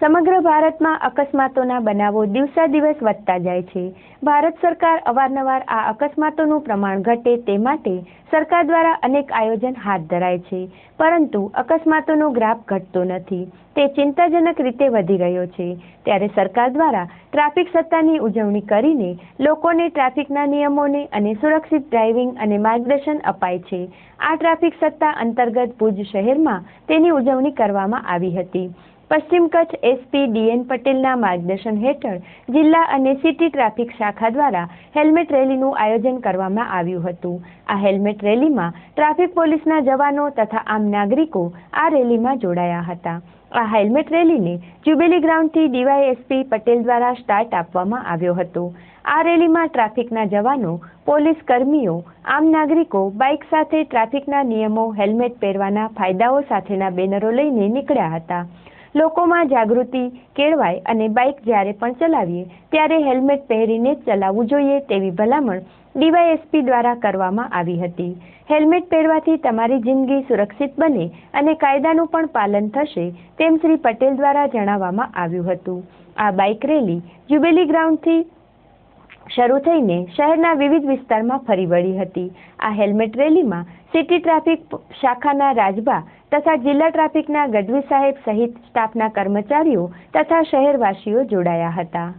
સમગ્ર ભારતમાં અકસ્માતોના બનાવો દિવસાદિવસ વધતા જાય છે। ભારત સરકાર અવારનવાર આ અકસ્માતોનું પ્રમાણ ઘટે તે માટે સરકાર દ્વારા અનેક આયોજન હાથ ધરાય છે, પરંતુ અકસ્માતોનો ગ્રાફ ઘટતો નથી। તે ચિંતાજનક રીતે વધી રહ્યો છે। ત્યારે સરકાર દ્વારા ટ્રાફિક સપ્તાહની ઉજવણી કરીને લોકોને ટ્રાફિકના નિયમોને અને સુરક્ષિત ડ્રાઇવિંગ અને માર્ગદર્શન અપાય છે। આ ટ્રાફિક સપ્તાહ અંતર્ગત ભુજ શહેરમાં તેની ઉજવણી કરવામાં આવી હતી। પશ્ચિમ કચ્છ એસપી ડીએન પટેલના માર્ગદર્શન હેઠળ જિલ્લા અને સિટી ટ્રાફિક શાખા દ્વારા હેલ્મેટ રેલીનું આયોજન કરવામાં આવ્યું હતું। આ હેલ્મેટ રેલીમાં ટ્રાફિક પોલીસના જવાનો તથા આમ નાગરિકો આ રેલીમાં જોડાયા હતા। આ હેલ્મેટ રેલીને જ્યુબિલી ગ્રાઉન્ડથી ડીવાયએસપી પટેલ દ્વારા સ્ટાર્ટ આપવામાં આવ્યો હતો। આ રેલીમાં ટ્રાફિકના જવાનો, પોલીસ કર્મીઓ, આમ નાગરિકો બાઇક સાથે ટ્રાફિકના નિયમો, હેલ્મેટ પહેરવાના ફાયદાઓ સાથેના બેનરો લઈને નીકળ્યા હતા। લોકોમાં જાગૃતિ કેળવાય અને બાઇક જ્યારે પણ ચલાવીએ ત્યારે હેલ્મેટ પહેરીને જ ચલાવવું જોઈએ તેવી ભલામણ ડીવાયએસપી દ્વારા કરવામાં આવી હતી। હેલ્મેટ પહેરવાથી તમારી જિંદગી સુરક્ષિત બને અને કાયદાનું પણ પાલન થશે તેમ શ્રી પટેલ દ્વારા જણાવવામાં આવ્યું હતું। આ બાઇક રેલી જ્યુબિલી ગ્રાઉન્ડથી શરૂ થઈને શહેરના વિવિધ વિસ્તારમાં ફરી વળી હતી। આ હેલ્મેટ રેલીમાં સિટી ટ્રાફિક શાખાના રાજભા તથા જિલ્લા ટ્રાફિકના ગઢવી સાહેબ સહિત સ્ટાફના કર્મચારીઓ તથા શહેરવાસીઓ જોડાયા હતા।